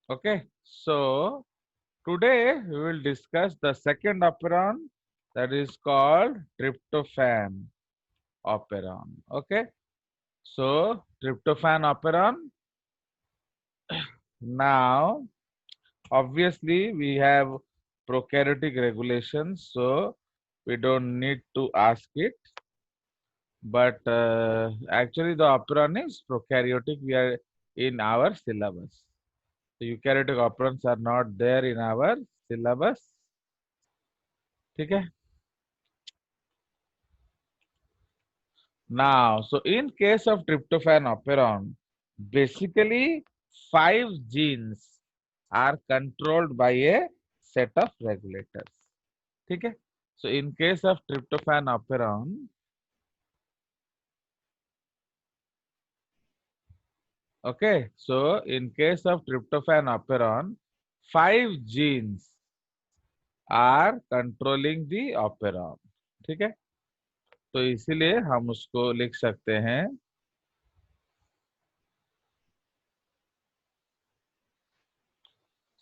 Okay, so today we will discuss the second operon, that is called tryptophan operon. Okay, so tryptophan operon. Now, obviously, we have prokaryotic regulations, so we don't need to ask it. But actually, the operon is prokaryotic. We are in our syllabus. The eukaryotic operons are not there in our syllabus. ठीक है? Now, so in case of tryptophan operon, basically 5 genes are controlled by a set of regulators. ठीक है? So in case of tryptophan operon, okay, so in case of tryptophan operon, 5 genes are controlling the operon. ठीक है? तो इसीलिए हम उसको लिख सकते हैं.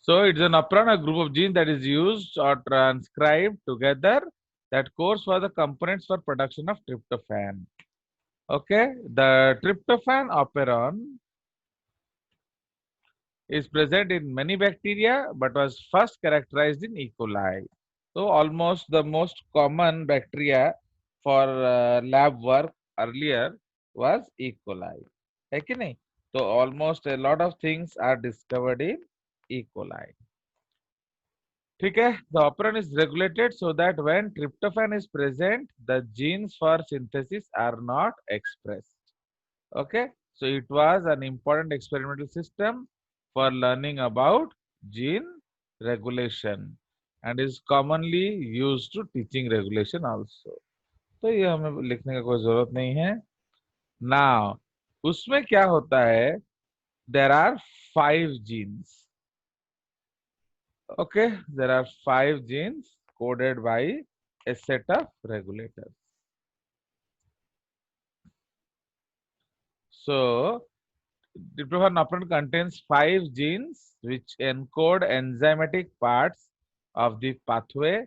So it's an operon, a group of genes that is used or transcribed together that codes for the components for production of tryptophan. Okay, the tryptophan operon is present in many bacteria but was first characterized in E. coli. So almost the most common bacteria for lab work earlier was E. coli. है कि नहीं? So almost a lot of things are discovered in E. coli. ठीक है? The operon is regulated so that when tryptophan is present, the genes for synthesis are not expressed. Okay, so it was an important experimental system for learning about gene regulation and is commonly used to teaching regulation also. तो ये हमें लिखने का कोई जरूरत नहीं है. Now, उसमें क्या होता है? There are 5 genes. Okay, there are 5 genes coded by a set of regulators. So, tryptophan operon contains 5 genes which encode enzymatic parts of the pathway,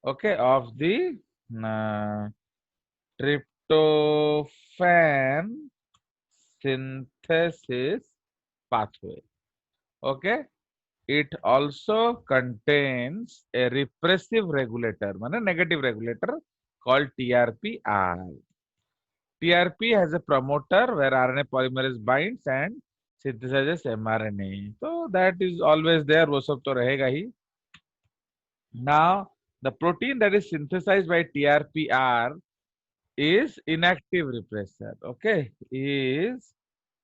okay, of the uh, tryptophan synthesis pathway. Okay, it also contains a repressive regulator, means negative regulator called TRPR. TRP has a promoter where RNA polymerase binds and synthesizes mRNA. So that is always there, वो सब तो रहेगा ही. Now, the protein that is synthesized by TRPR is inactive repressor. Okay, is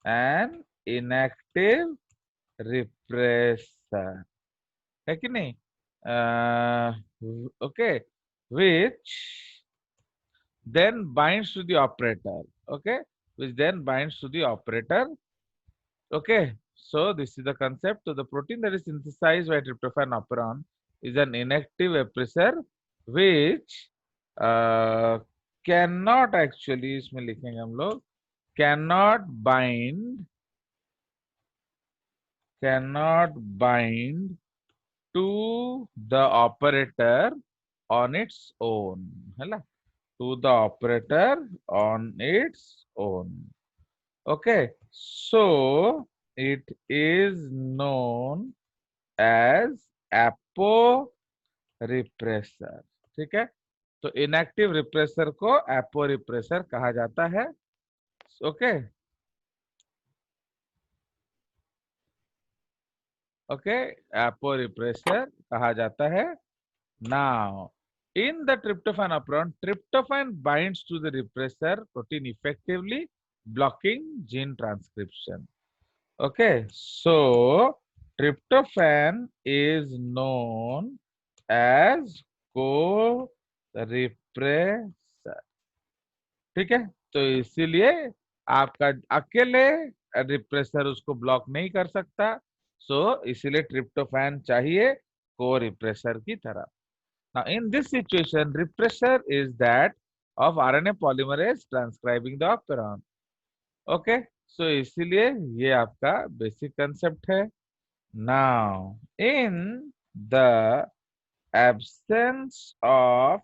an inactive repressor. है कि नहीं? Okay, which then binds to the operator. Okay, which then binds to the operator. Okay, so this is the concept. So the protein that is synthesized by tryptophan operon is an inactive repressor which uh, cannot actually, इसमें लिखेंगे हम लोग, cannot bind to the operator on its own, है ना? To the operator on its own. Okay, so it is known as apo-repressor. ठीक है? तो inactive repressor को एपो-रिप्रेसर कहा जाता है. ओके, ओके, एपो-रिप्रेसर कहा जाता है. Now, in the tryptophan operon, tryptophan binds to the repressor protein effectively, blocking gene transcription. Okay, so tryptophan is known as co-repressor. ठीक है? तो इसीलिए आपका अकेले रिप्रेसर उसको ब्लॉक नहीं कर सकता. सो इसीलिए ट्रिप्टोफैन चाहिए को रिप्रेसर की तरह. Now, in this situation, repressor is that of RNA polymerase transcribing the operon. Okay, so इसीलिए ये आपका बेसिक कंसेप्ट है. Now, in the absence of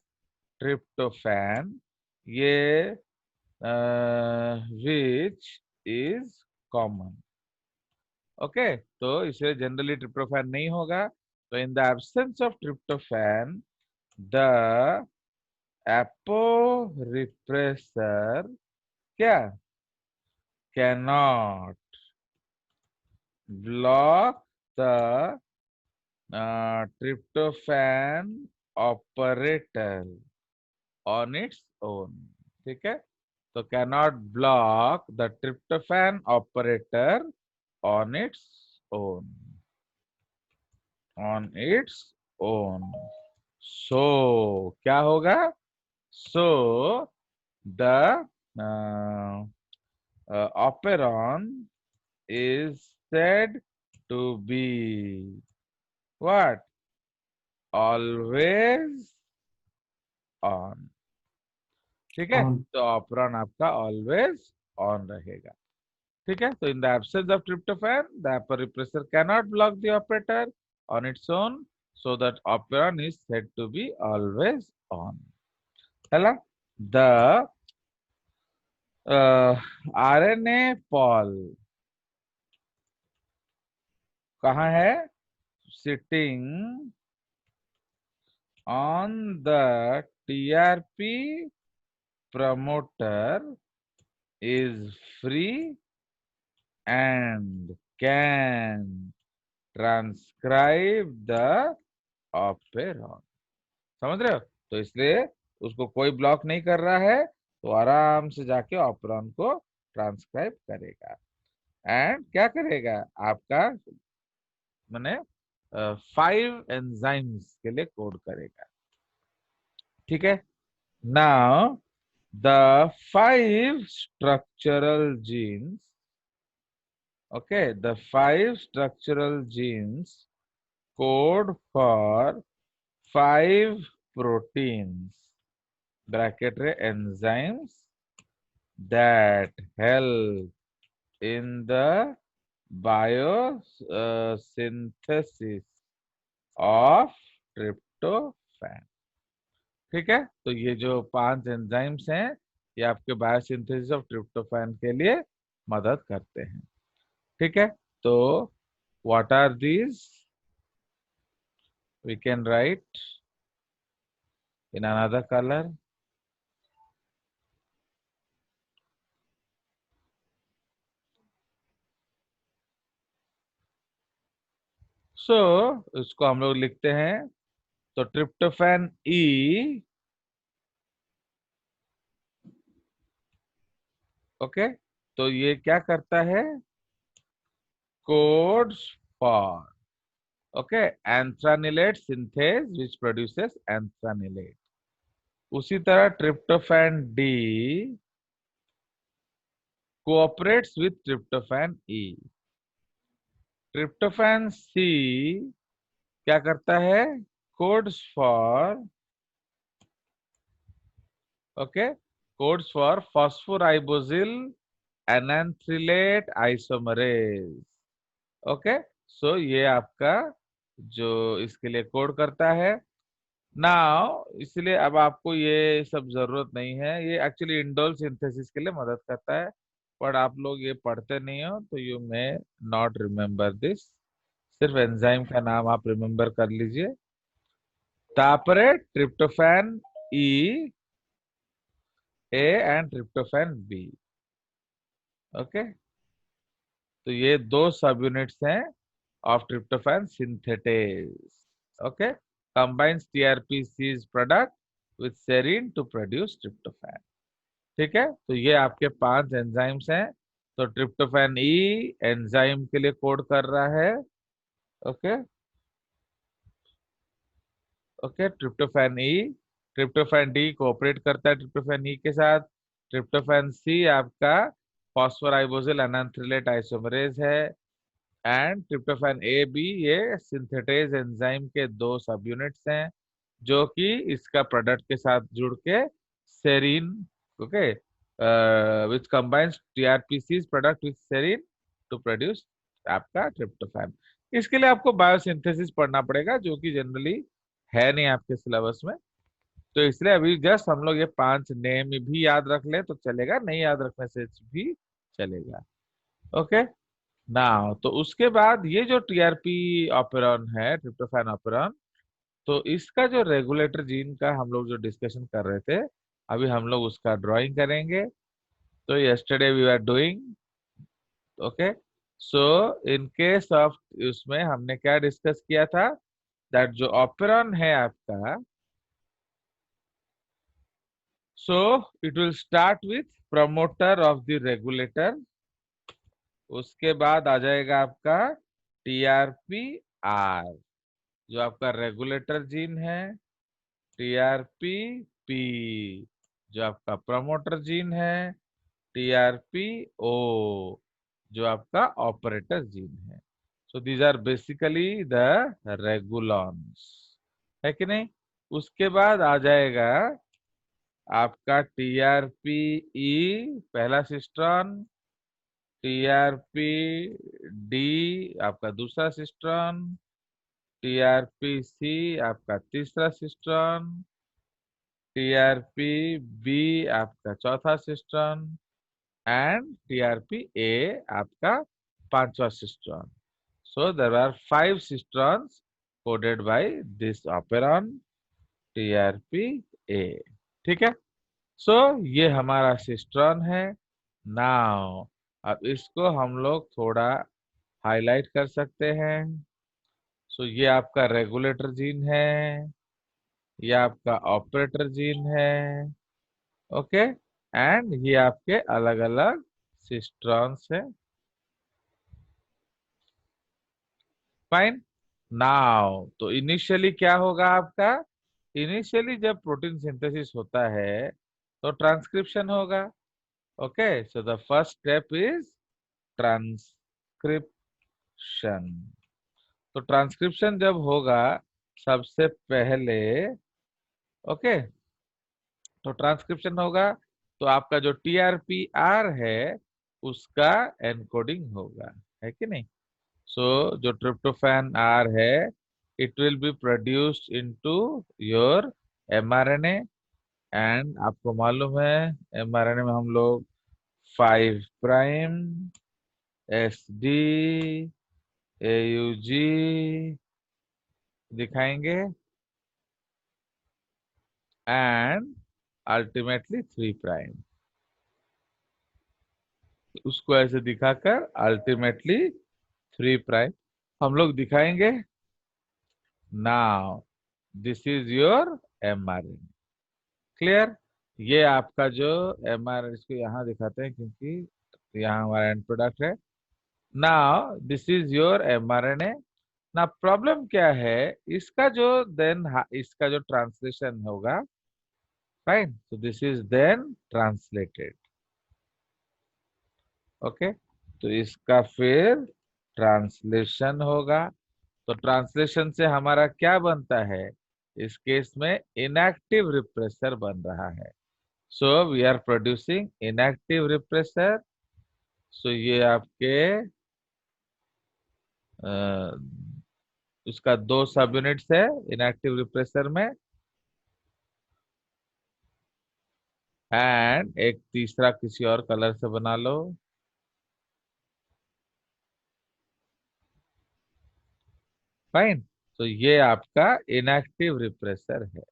tryptophan, ये which is common. ओके, तो इसे जनरली ट्रिप्टोफैन नहीं होगा. तो in the absence of tryptophan, the aporepressor क्या cannot block the tryptophan operator on its own. ठीक है, तो cannot block the tryptophan operator on its own. On its own. So क्या होगा? So the operon is said to be what? Always on. ठीक है, on. तो operon आपका always on रहेगा. ठीक है, तो in the absence of tryptophan, the aporepressor cannot block the operator on its own, so that operon is said to be always on. है ना? The RNA pol कहाँ है? Sitting on the TRP promoter is free and can transcribe the operon. समझ रहे हो? तो इसलिए उसको कोई ब्लॉक नहीं कर रहा है, तो आराम से जाके ऑपरॉन को ट्रांसक्राइब करेगा. एंड क्या करेगा? आपका माने 5 एंजाइम्स के लिए कोड करेगा. ठीक है. Now the 5 structural genes, okay, the 5 structural genes code for 5 proteins, bracket रे enzymes that help in the biosynthesis of tryptophan. ठीक है, तो ये जो 5 एंजाइम्स हैं, ये आपके बायोसिंथेसिस ऑफ ट्रिप्टोफैन के लिए मदद करते हैं. ठीक है, तो what are these? We can write in another colour. So इसको हम लोग लिखते हैं. तो ट्रिप्टोफैन ई, ओके, तो ये क्या करता है? Codes for, okay, anthranilate synthase which produces anthranilate. उसी तरह tryptophan D cooperates with tryptophan E. Tryptophan C क्या करता है? Codes for, okay, codes for phosphoribosyl anthranilate isomerase. Okay, so ये आपका जो इसके लिए कोड करता है. नाउ इसलिए अब आपको ये सब जरूरत नहीं है, ये एक्चुअली इंडोल सिंथेसिस के लिए मदद करता है, पर आप लोग ये पढ़ते नहीं हो, तो you may not remember this. सिर्फ एंजाइम का नाम आप रिमेम्बर कर लीजिए. तापरे tryptophan E A and tryptophan B. Okay, तो ये 2 सब यूनिट्स हैं of tryptophan synthetase. Okay, combines TRPC's product with serine to produce tryptophan. ठीक है, तो ये आपके 5 एंजाइम्स हैं. तो ट्रिप्टोफैन ई एंजाइम के लिए कोड कर रहा है. Okay, okay, tryptophan E. Tryptophan D cooperate करता है ट्रिप्टोफैन ई के साथ. ट्रिप्टोफैन सी आपका फॉस्फोराइबोसिल एनाथ्रिलेट आइसोमरेज है. एंड ट्रिप्टोफैन ए बी ये सिंथेटेज एंजाइम के 2 सब यूनिट्स हैं, जो कि इसका प्रोडक्ट के साथ जुड़ के serine, okay, which combines TRPC's product with serine to produce आपका ट्रिप्टोफैन. इसके लिए आपको बायोसिंथेसिस पढ़ना पड़ेगा, जो कि जनरली है नहीं आपके सिलेबस में। तो इसलिए अभी जस्ट हम लोग ये 5 नेम भी याद रख ले तो चलेगा, नहीं याद रखने से भी चलेगा। ओके नाउ, तो उसके बाद ये जो टीआरपी ऑपेरॉन है, ट्रिप्टोफैन ऑपेरॉन, तो इसका जो रेगुलेटर जीन का हम लोग जो डिस्कशन कर रहे थे, अभी हम लोग उसका ड्राइंग करेंगे। तो yesterday we are doing, okay. So in case of, उसमें हमने क्या डिस्कस किया था, दैट जो ऑपेरॉन है आपका, so it will start with promoter of the regulator. उसके बाद आ जाएगा आपका टीआरपी आर, जो आपका रेगुलेटर जीन है, टीआरपी पी, जो आपका प्रमोटर जीन है, टीआरपी ओ, जो आपका ऑपरेटर जीन है। So these are basically the regulons, है कि नहीं। उसके बाद आ जाएगा आपका टीआरपी ई, पहला सिस्टोन, टीआरपी डी आपका दूसरा सिस्टोन, टीआरपी सी आपका तीसरा सिस्टोन, टीआरपी बी आपका चौथा सिस्टोन, एंड टीआरपी ए आपका पांचवा cistron. So there are 5 cistrons coded by this operon TRP A. ठीक है। सो ये हमारा सिस्टोन है। नाउ अब इसको हम लोग थोड़ा हाईलाइट कर सकते हैं। सो ये आपका रेगुलेटर जीन है, ये आपका ऑपरेटर जीन है, ओके। एंड ये आपके अलग अलग सिस्ट्रॉन्स है। फाइन। नाउ तो इनिशियली क्या होगा आपका, इनिशियली जब प्रोटीन सिंथेसिस होता है तो ट्रांसक्रिप्शन होगा। Okay, so the first step is transcription. तो ट्रांसक्रिप्शन जब होगा सबसे पहले, ओके, तो ट्रांसक्रिप्शन होगा तो आपका जो टीआरपीआर है उसका एनकोडिंग होगा, है कि नहीं। सो जो ट्रिप्टोफैन आर है, it will be produced into your mRNA. And आपको मालूम है एमआरएनए में हम लोग 5 प्राइम, एसडी, एयूजी दिखाएंगे, एंड अल्टीमेटली 3 प्राइम। उसको ऐसे दिखाकर अल्टीमेटली 3 प्राइम हम लोग दिखाएंगे। Now this is your mRNA. Clear. ये आपका जो एमआरएनए, इसको यहाँ दिखाते हैं क्योंकि यहाँ हमारा एंड प्रोडक्ट है। Now this is your mRNA. ना प्रॉब्लम क्या है, इसका जो देन इसका जो ट्रांसलेशन होगा, fine, so this is then translated. Okay, तो इसका फिर ट्रांसलेशन होगा। तो ट्रांसलेशन से हमारा क्या बनता है, इस केस में इनएक्टिव रिप्रेसर बन रहा है। So we are producing inactive repressor. So ये आपके अ, उसका 2 सब यूनिट्स है इनएक्टिव रिप्रेसर में, एंड एक तीसरा किसी और कलर से बना लो। फाइन। तो ये आपका इनएक्टिव रिप्रेसर है।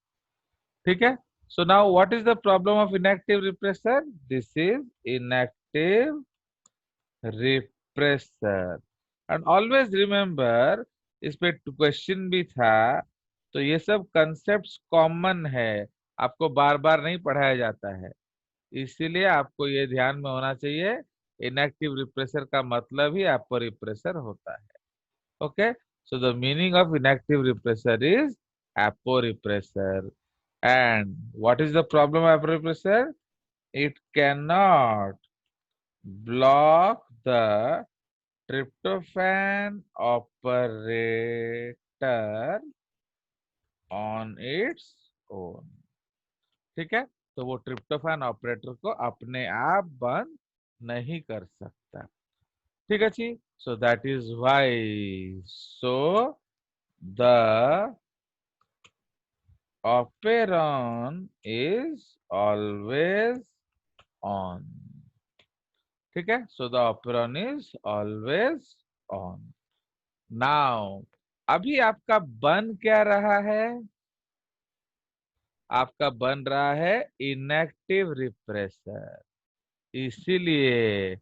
ठीक है। So now what is the problem of inactive repressor, this is inactive repressor. And always remember, इस पे क्वेश्चन भी था, तो ये सब कंसेप्ट्स कॉमन है, आपको बार बार नहीं पढ़ाया जाता है, इसीलिए आपको ये ध्यान में होना चाहिए। इनएक्टिव रिप्रेसर का मतलब ही आपको रिप्रेसर होता है। Okay, so the meaning of inactive repressor is aporepressor. And what is the problem of aporepressor? It cannot block the tryptophan operator on its own. ठीक है, तो वो ट्रिप्टोफैन ऑपरेटर को अपने आप बंद नहीं कर सकता। ठीक है जी। So that is why. So the operon is always on. ठीक है? So the operon is always on. Now अभी आपका बन क्या रहा है? आपका बन रहा है इनएक्टिव रिप्रेसर। इसीलिए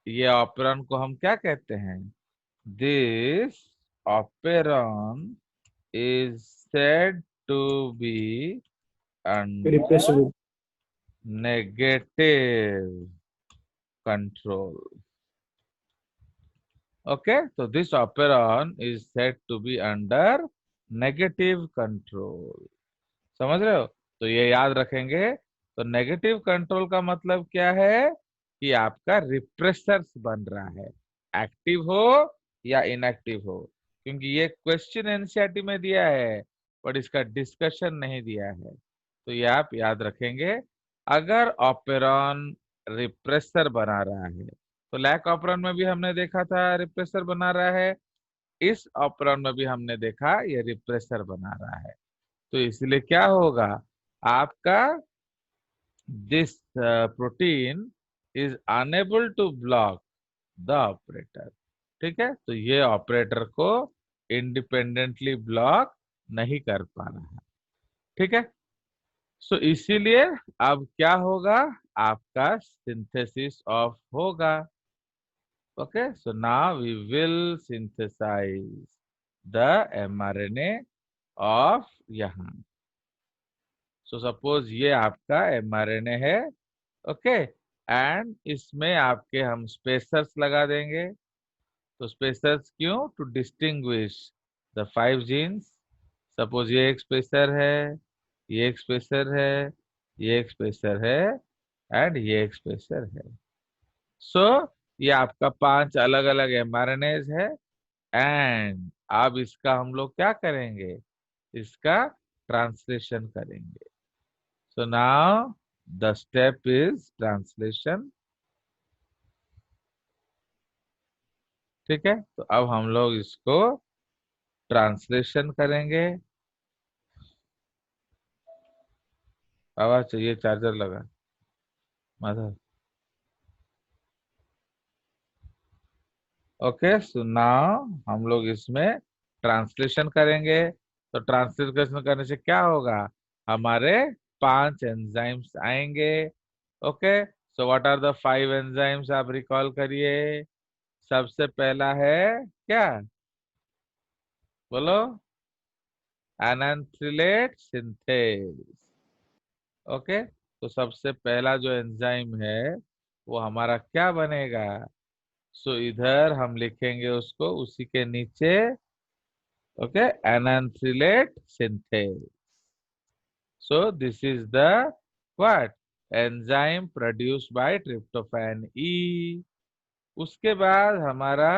ये ऑपरेरन को हम क्या कहते हैं? This operon is said to be under repressible. Negative control. Okay, तो this operon is said to be under negative control. समझ रहे हो? तो ये याद रखेंगे। तो नेगेटिव कंट्रोल का मतलब क्या है? कि आपका रिप्रेसर्स बन रहा है, एक्टिव हो या इनएक्टिव हो। क्योंकि ये क्वेश्चन एनसीईआरटी में दिया है, बट इसका डिस्कशन नहीं दिया है। तो ये आप याद रखेंगे। अगर ऑपेरॉन रिप्रेसर बना रहा है, तो लैक ऑपेरॉन में भी हमने देखा था रिप्रेसर बना रहा है, इस ऑपेरॉन में भी हमने देखा ये रिप्रेसर बना रहा है। तो इसलिए क्या होगा? आपका this protein is unable to block the operator. ठीक है? तो ये ऑपरेटर को इंडिपेंडेंटली ब्लॉक नहीं कर पा रहा है। ठीक है? सो इसीलिए अब क्या होगा? आपका सिंथेसिस ऑफ होगा। Okay, so now we will synthesize the mRNA off यहाँ। सो सपोज ये आपका एमआरएनए है। ओके, एंड इसमें आपके हम स्पेसर्स लगा देंगे। तो स्पेसर्स क्यों? To distinguish the 5 genes. Suppose ये एक स्पेसर है, ये एक स्पेसर है, ये एक स्पेसर है, एंड ये एक स्पेसर है। सो ये आपका 5 अलग अलग एमआरएनएज है। एंड अब इसका हम लोग क्या करेंगे? इसका ट्रांसलेशन करेंगे। So now the step is translation। ठीक है? तो अब हम लोग इसको ट्रांसलेशन करेंगे। आवाज चाहिए, चार्जर लगा मदर। ओके, सो नाउ हम लोग इसमें ट्रांसलेशन करेंगे। तो ट्रांसलेशन करने से क्या होगा? हमारे 5 एंजाइम्स आएंगे। Okay, so what are the 5 enzymes? आप रिकॉल करिए। सबसे पहला है क्या? बोलो। एनाथ्रिलेट सिंथेज। ओके, तो सबसे पहला जो एंजाइम है वो हमारा क्या बनेगा? सो इधर हम लिखेंगे उसको उसी के नीचे। Okay, anthranilate synthase. So this is the what? Enzyme produced by tryptophan E. उसके बाद हमारा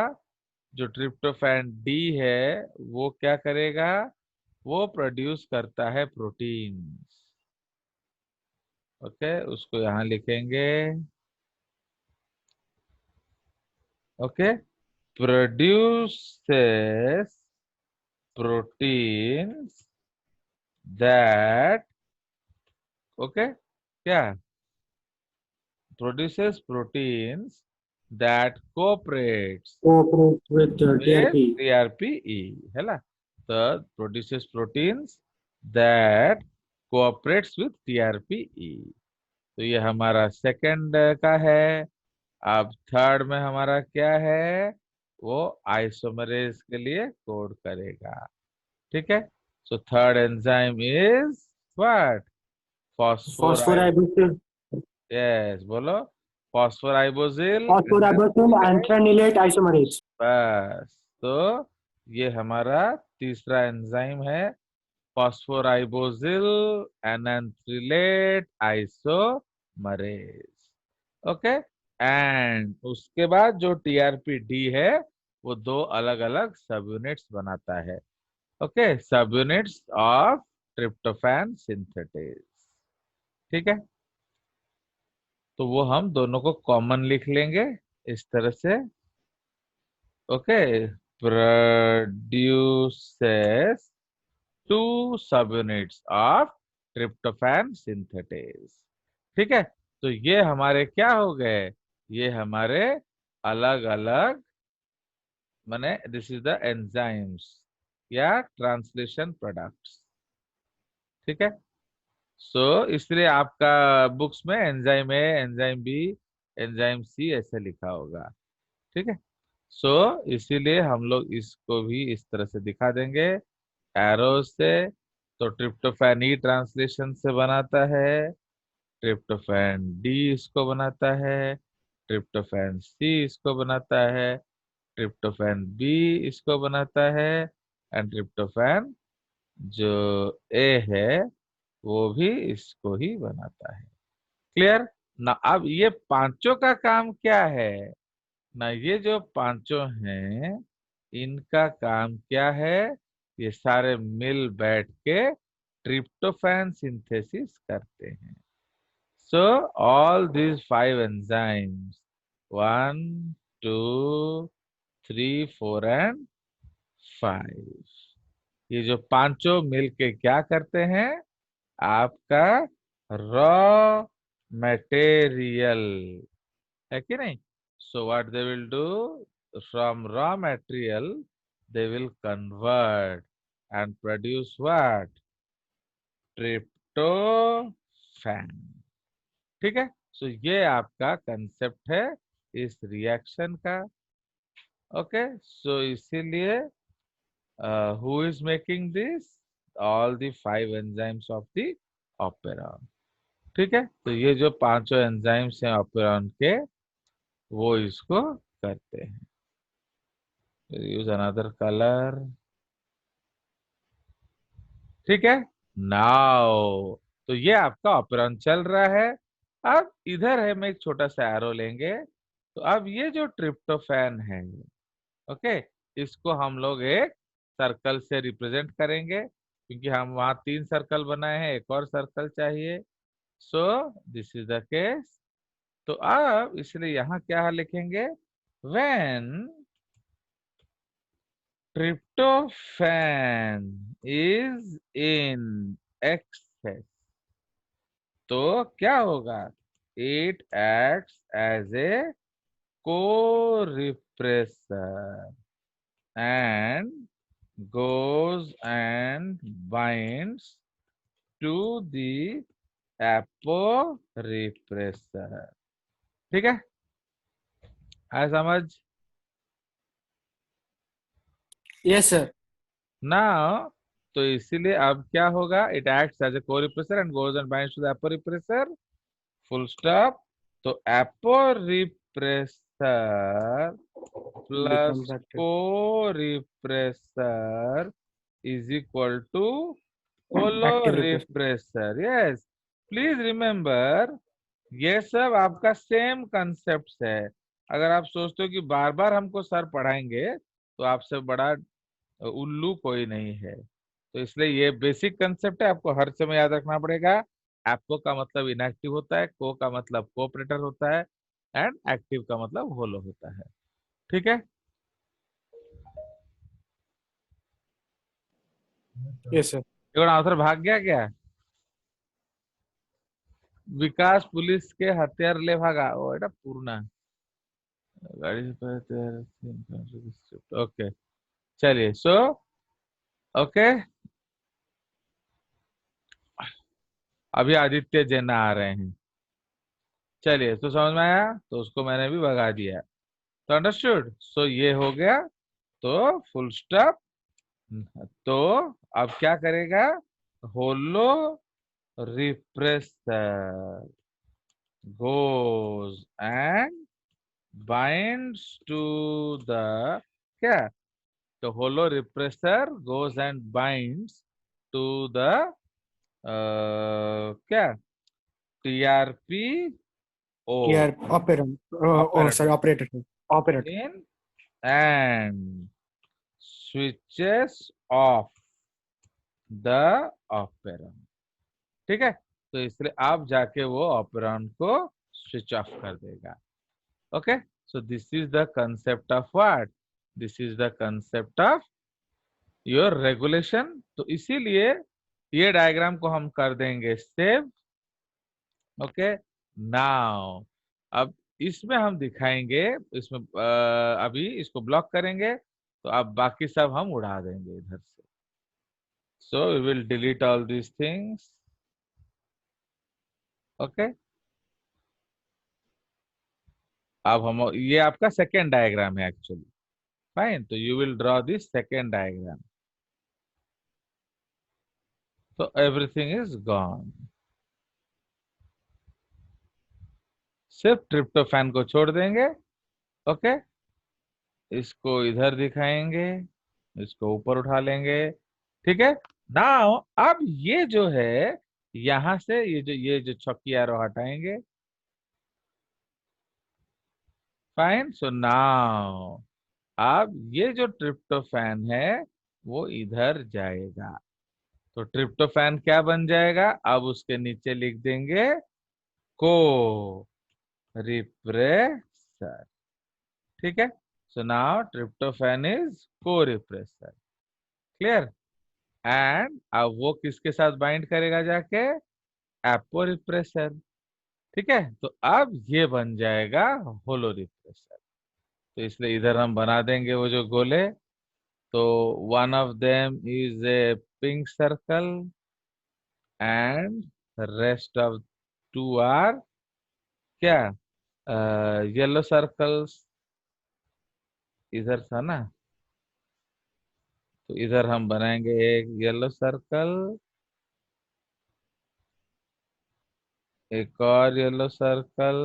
जो ट्रिप्टोफैन डी है वो क्या करेगा? वो प्रोड्यूस करता है प्रोटीन। ओके, उसको यहाँ लिखेंगे। Okay, produces proteins that, okay, क्या? produces proteins that cooperates Cooperate with with TRP. TRPE है ना? तो produces proteins that cooperates with TRPE। तो ये हमारा सेकंड का है। अब थर्ड में हमारा क्या है? वो आइसोमरेज के लिए कोड करेगा। ठीक है? So third enzyme is what? Phosphorib. Phosphoribosylate yes, बोलो। Phosphoribosyl and antranilate isomerase. बस। तो ये हमारा तीसरा एंजाइम है, phosphoribosyl anthranilate isomerase. Okay, and उसके बाद जो टीआरपी डी है वो 2 अलग अलग सब यूनिट्स बनाता है। ओके, सब यूनिट्स ऑफ ट्रिप्टोफैन सिंथेटेज। ठीक है? तो वो हम दोनों को कॉमन लिख लेंगे इस तरह से। Okay, produces two subunits of tryptophan synthetase. ठीक है, तो ये हमारे क्या हो गए, ये हमारे अलग अलग, माने दिस इज द एंजाइम्स या ट्रांसलेशन प्रोडक्ट्स। ठीक है, सो इसलिए आपका बुक्स में enzyme A, enzyme B, enzyme C ऐसे लिखा होगा। ठीक है, सो इसीलिए हम लोग इसको भी इस तरह से दिखा देंगे एरो से। तो ट्रिप्टोफैन ई ट्रांसलेशन से बनाता है, ट्रिप्टोफैन डी इसको बनाता है, ट्रिप्टोफैन सी इसको बनाता है, ट्रिप्टोफैन बी इसको बनाता है, एंड ट्रिप्टोफैन जो ए है वो भी इसको ही बनाता है। क्लियर ना? अब ये पांचों का काम क्या है ना, ये जो पांचों हैं इनका काम क्या है, ये सारे मिल बैठ के ट्रिप्टोफैन सिंथेसिस करते हैं। So all these five enzymes, 1 2 3 4 and 5, ये जो पांचों मिलके क्या करते हैं, आपका रॉ मटेरियल है कि नहीं। So what they will do, from raw material they will convert and produce what, tryptophan। ठीक है, सो ये आपका कंसेप्ट है इस रिएक्शन का। ओके, सो इसीलिए who is making this, all the five enzymes of the operon. ठीक है, तो ये जो पांचों एंजाइम्स हैं ऑपेरॉन के, वो इसको करते हैं। Use another colour. ठीक है, नाउ तो ये आपका ऑपेरॉन चल रहा है। अब इधर है, मैं एक छोटा सा एरो लेंगे, तो अब ये जो ट्रिप्टोफैन है, ओके, इसको हम लोग एक सर्कल से रिप्रेजेंट करेंगे, क्योंकि हम वहां 3 सर्कल बनाए हैं, एक और सर्कल चाहिए। सो दिस इज द केस। तो अब इसलिए यहां क्या लिखेंगे, when tryptophan is in excess, तो क्या होगा, it acts as a co-repressor and goes and binds to the aporepressor। ठीक है, आया समझ? Yes, sir. नाउ तो इसीलिए अब क्या होगा, it acts as a corepressor and goes and binds to the aporepressor, full stop. तो aporepressor Becomes plus active. Corepressor is equal to Active repressor. Holorepressor. Yes, please remember, ये सब आपका same concept है। अगर आप सोचते हो कि बार बार हमको सर पढ़ाएंगे, तो आपसे बड़ा उल्लू कोई नहीं है। तो इसलिए ये बेसिक कंसेप्ट है, आपको हर समय याद रखना पड़ेगा। एपो का मतलब इनएक्टिव होता है, को का मतलब कोऑपरेटर होता है, एंड एक्टिव का मतलब होलो होता है। ठीक है, Yes, sir. एक आंसर भाग गया क्या, विकास पुलिस के हथियार ले भागा, ओ एटा पूर्णा गाड़ी से। ओके, चलिए, सो ओके, अभी आदित्य जैना आ रहे हैं। चलिए, तो समझ में आया, तो उसको मैंने भी भगा दिया। तो अंडरस्टूड, सो ये हो गया, तो फुल स्टॉप। तो अब क्या करेगा, holo repressor goes and binds to the, क्या, तो holo repressor goes and binds to the क्या, TRP O Here, operand. Oh, sorry, operator operator. Sir. Operator. In and switches off the operand। ठीक है, तो इसलिए आप जाके वो ऑपरेंड को स्विच ऑफ कर देगा। Okay, so this is the concept of what, this is the concept of your regulation. तो इसीलिए ये डायग्राम को हम कर देंगे सेव। ओके, नाउ अब इसमें हम दिखाएंगे, इसमें अभी इसको ब्लॉक करेंगे तो अब बाकी सब हम उड़ा देंगे इधर से। So we will delete all these things. Okay, अब हम, ये आपका सेकेंड डायग्राम है एक्चुअली। फाइन, तो you will draw this second diagram. तो एवरीथिंग इज गॉन, सिर्फ ट्रिप्टोफैन को छोड़ देंगे। ओके, इसको इधर दिखाएंगे, इसको ऊपर उठा लेंगे। ठीक है, नाउ अब ये जो है यहां से ये जो छक्की एरो हटाएंगे। फाइन, सो नाउ अब ये जो ट्रिप्टोफैन है वो इधर जाएगा। तो ट्रिप्टोफैन क्या बन जाएगा, अब उसके नीचे लिख देंगे को रिप्रेसर। ठीक है, सो नाउ ट्रिप्टोफैन इज को रिप्रेसर। क्लियर। एंड अब वो किसके साथ बाइंड करेगा जाके, एपो रिप्रेसर। ठीक है, तो अब ये बन जाएगा होलो रिप्रेसर। तो इसलिए इधर हम बना देंगे वो जो गोले। तो one of them is a pink circle and rest of two are क्या, येलो सर्कल्स। इधर था ना, तो इधर हम बनाएंगे एक येलो सर्कल, एक और येलो सर्कल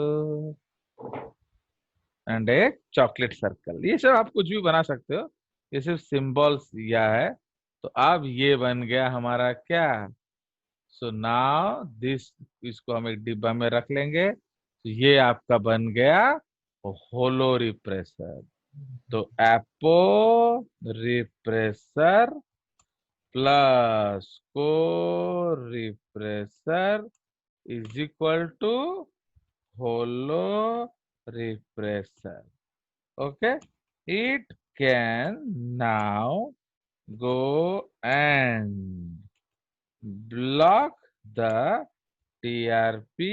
एंड एक चॉकलेट सर्कल। ये सब आप कुछ भी बना सकते हो, ये सिर्फ सिंबल्स दिया है। तो अब ये बन गया हमारा क्या, सो नाउ दिस, इसको हम एक डिब्बा में रख लेंगे। तो ये आपका बन गया होलो रिप्रेसर। तो apo repressor plus corepressor is equal to holo repressor. Okay, it can now go and block the TRP